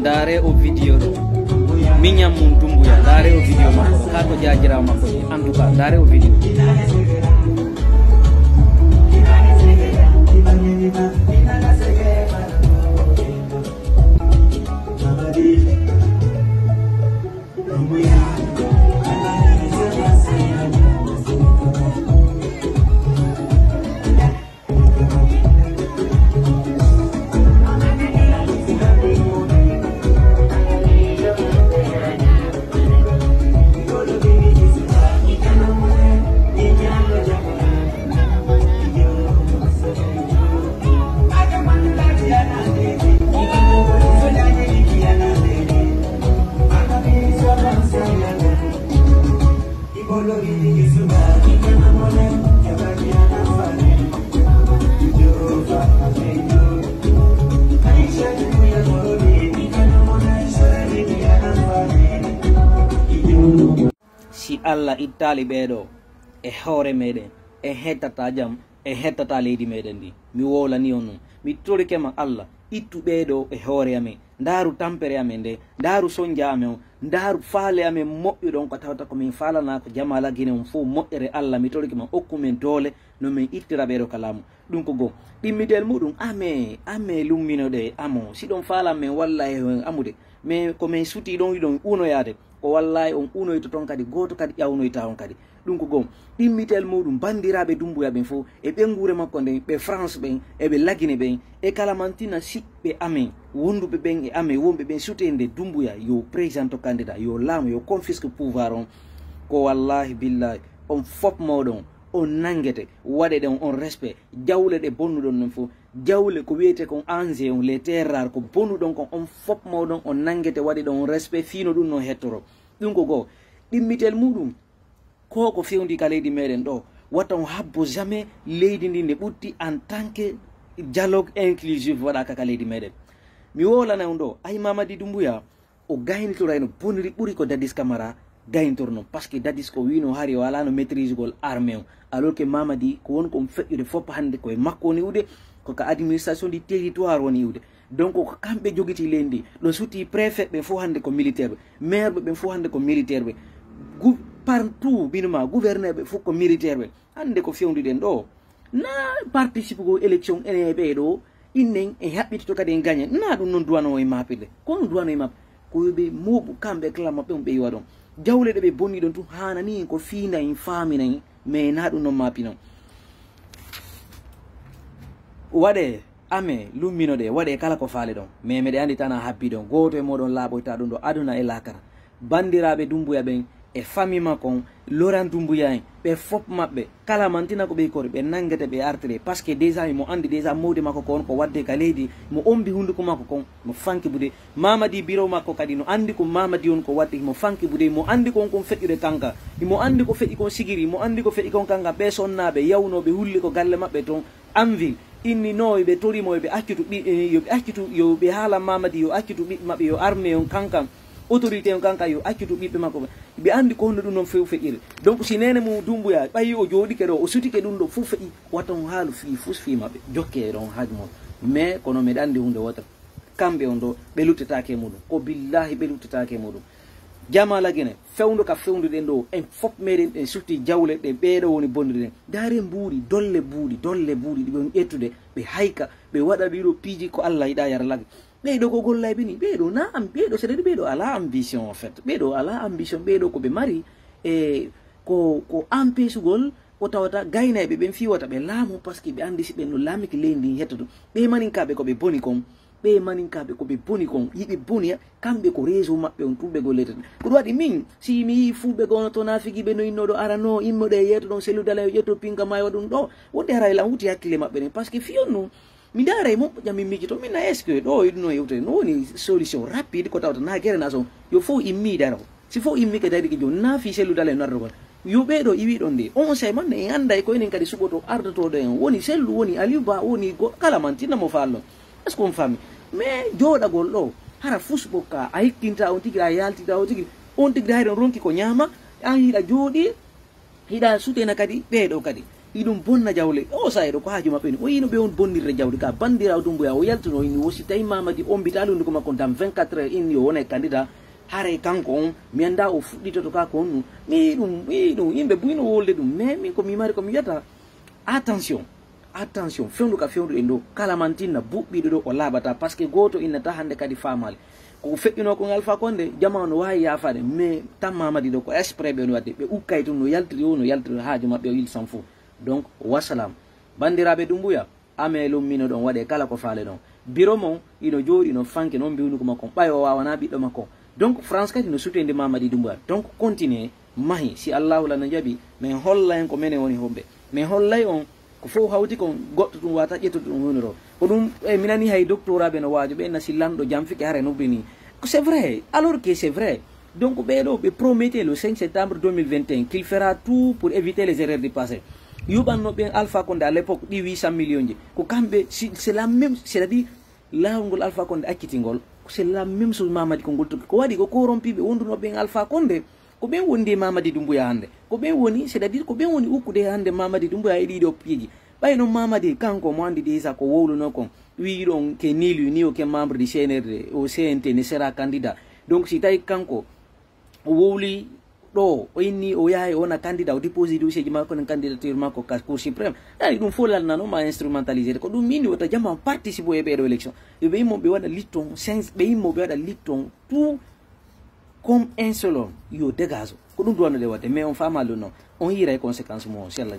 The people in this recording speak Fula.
Dare o video do minyam mun tumbuya dare o video makko ka to jajira makko en tout cas dare o video si Allah ittali ɓeɗo e hoore meɗen e hettata jam e hettata leydi meɗen ndi mi wolani on ɗum mi torikema Allah ittu ɓeɗo e hoore amen ndaru tampere amen nde ndaru sonja amen o ndaru faale amen moƴƴuɗon ko tawata komin falana ko jamala guine on fof moƴƴere Allah mi torikema hokkumen doole no min ittira ɓeɗo kalamu ɗum ko goo ɗimmitel muɗum ame lumminoɗe amo siɗon faala men walla e amude mais komin suti ɗon yiɗon unoyade ko wallahi on unoyto ton kadi goto kadi ƴawnoyta on kadi ɗum ko gom ɗimmitel muɗum bandiraɓe dumbuya ɓen fof e ɓengure makko nden ɓe France ɓen eɓe lagine ɓen e kala mantina siɓɓe amen wonduɓe ɓen e amen wonɓe ɓen sutende dumbuya yo président candidat yo laamu yo confisque pouvoir on ko wallahi billahi on fop moɗon on nangete waɗe ɗen on respect jawle ɗe bonnuɗon non fof jawle ko wiyete kon ange on les terrar ko bonnuɗon kon on fop mawɗon on nangete waɗi ɗon on respect fiino ɗum no hettoro ɗum ko goo ɗimmitel muɗum ko fewndi ka leydi meɗen ɗo watta on habbo jamais leydi ndi nde ɓutti en tant que dialogue inclusif waɗaka ka leydi meɗen mi wolana on ɗo ay Mamadi Doumbouya o gaynitorayno boniri ɓuuri ko Dadis Camara gaynitorno par ce que Dadis ko wino hari o ala no maîtrise gol armé o alors que Mamadi ko won ko feƴƴude foppa hannde koye makko woni iwde koko administration du territoire woni iwde donc ko kamɓe jogiti leydi ndi ɗo suti préfet ɓe fof hannde ko militaire ɓe maire ɓe ɓen fof hannde ko militaire ɓe partout binuma gouverneur ɓe fof ko militaire ɓe hannde ko fewnuɗen ɗo na participe ko élection ene ɓeɗo innen e haɓɓitito kadi en gagne na ɗum noon duwano e mappirde kono duwano e mappe koyoɓe moɓu kamɓe clama ɓe ɓe yiwa ɗon jawle ɗe ɓe bonni ɗon tum hanani ko finayi faminayi mais na ɗum noon mappinon waɗe ame lummino ɗe waɗe kala ko faale ɗon mais meɗe andi tan a habbi ɗon goto e moɗon laaɓoyta ɗum ɗo aduna e lakara bandiraɓe Doumbouya ɓen e famille makon Laurent Doumbouya en ɓe fop maɓɓe kala mantina ko ɓe kori ɓe nangete ɓe artire par ce que déjà mo andi déjà mawde makko ko on ko wadde ka leydi mo ombi hunduko makko kon mo fanki bude Mamadi biro makko kadi no andi ko Mamadi on ko wadde mo fanki bude mo andi kon feƴƴude kanka mo andi ko feƴƴi kon sigiri mo andi ko feƴƴi kon kanka ɓe sonnaɓe yawnoɓe hulli ko galle maɓɓe toon enville inni no ɓe torimo yoɓe accitu yoɓe accitu yoɓe haala Mamadi yo accitu ɓiɓɓe maɓɓe yo armé on kankan autorité on kanka yo accitu ɓiɓɓe makko ɓe andi ko honno ɗum noon few feƴƴiri donc si nene mo Doumbouya ɓayi o jooɗike ɗo o sutike ɗum ɗo fof feƴƴi watta on haalu fi fus fi maɓɓe jokke ɗon haaji moon mais kono meɗe andi hunde wotra kamɓe on ɗo ɓe luttetake e muɗum ko billahi ɓe luttetake e muɗum jamala guine fewndo ka fewnduɗen ɗo en fop meɗen ɗen sutti jawle ɗe ɓeɗo woni bonduɗen daare mbuuɗi dolle buuɗi ɗiɓe ƴettude ɓe hayka ɓe waɗa ɗiɗo piiji ko Allah yiɗa yara lagi ɓeɗo ko gollaɓe ni ɓeɗo na ɓeɗo seɗaɗi ɓeɗo ala ambition en fait ɓeɗo ala ambition ɓeɗo koɓe mari e ko empêchegol o tawata gaynaɓe ɓen fiwata ɓe laamu par ce que ɓe andi si ɓen no laamiki leydi hettoto ɓe maninkaɓe koɓe boni kon ɓe maninkaɓe koɓe boni kon yiɓe boniya kamɓe ko réseau maɓɓe on tumɓe gollete ko ɗum waɗi min si mi yi fulɓe gono to nafigiɓe no innoɗo arano immoɗe yeeto ɗon selludala yo ƴetto pinka mayo ɗum ɗo wonde harayla wuti hakkille maɓɓe ɗen par ce que fiyon no mi daara e moƴƴam min miijito minna est ce que ɗo iɗuno yewtere no woni solution rapide ko tawata na guere nason yo fof immi dara ko si fof immike dariki joni naafi selludala e nardo kon yo ɓeɗo iwiɗon nde on say manne en anda e ko enen kadi suɓoto ardotoɗo en woni sellu woni Aliou Ba woni kala man tinnamo fallon est ce que on fammi mais jooɗagol ɗo hara fusɓo ka a hikkinta on tigui a yaltita on tigui on tigui hayre on ronki ko ñaama an hiɗa jooɗi hiɗa sutena kadi ɓeɗo kadi idum bonna jawle o saydo ko haaju mabbe o yino be on bondirre jawdi ka bandira dumbuya o yaltuno ni wosi tay mamadi on bitalu ndiko makon tam 24 heures in yo wona candidat hare kanko on mi anda o fuddito to ka ko on mi dum yimbe buyno wolde dum mais mi ko mi mari ko mi yata attention fendu ka fendu endo kala mantina bubbido do o labata parce que goto innata hande kadi famal ko fekkino ko Alpha Condé jamanu wawi yafade mais tam mamadi do ko exprès be no wadde be ukkay tum no yaltiri haaju mabbe il s'en fout donc wassalam bandirabe dumbuya amelo mino don wade kala ko faale don biro mon ino jodi no fanke non biwnu ko makon bayo wawana biddo makon donc France kadi no sutende mamadi dumbuya donc continuer mahi si Allah la najabi mais holla en ko mene woni hombe mais hollay on ko fo hawti kon goddo dum wata ƴettude dum woniro ko dum minani hay doctorat be no waajo be na sillamdo jam fike hare nobini ko c'est vrai alors que c'est vrai donc be promettait le 5 septembre 2021 qu'il fera tout pour éviter les erreurs du passé yubanno be Alpha Condé à l'époque di 800 millions ji ko kambe c'est la même c'est-à-dire lawngol Alpha Condé accitingol c'est la même chose Mamadi ko ngol ko wadi ko corrompibe wonduno be Alpha Condé ko ben wondi Mamadi Doumbouya hande ko ben woni c'est-à-dire ko ben woni ukkude hande Mamadi Doumbouya e dido piiji bayno Mamadi kanko mo andi déjà ko wowluno kon wi don ke nilu ni o ke membre du CNRD au CNT ne sera candidat donc si tay kanko o wowli do o inni o yaay ona candidat o déposer dossier jima ko candidature mako ka cour suprême dali dum folal nano ma instrumentaliser ko dum mini wota jama participer e be do élection e be mo be wada litton 5 be mo be wada litton tout comme un seul homme yo dégage ko dum do de wade mais on fa mal non on ira conséquences mo inshallah.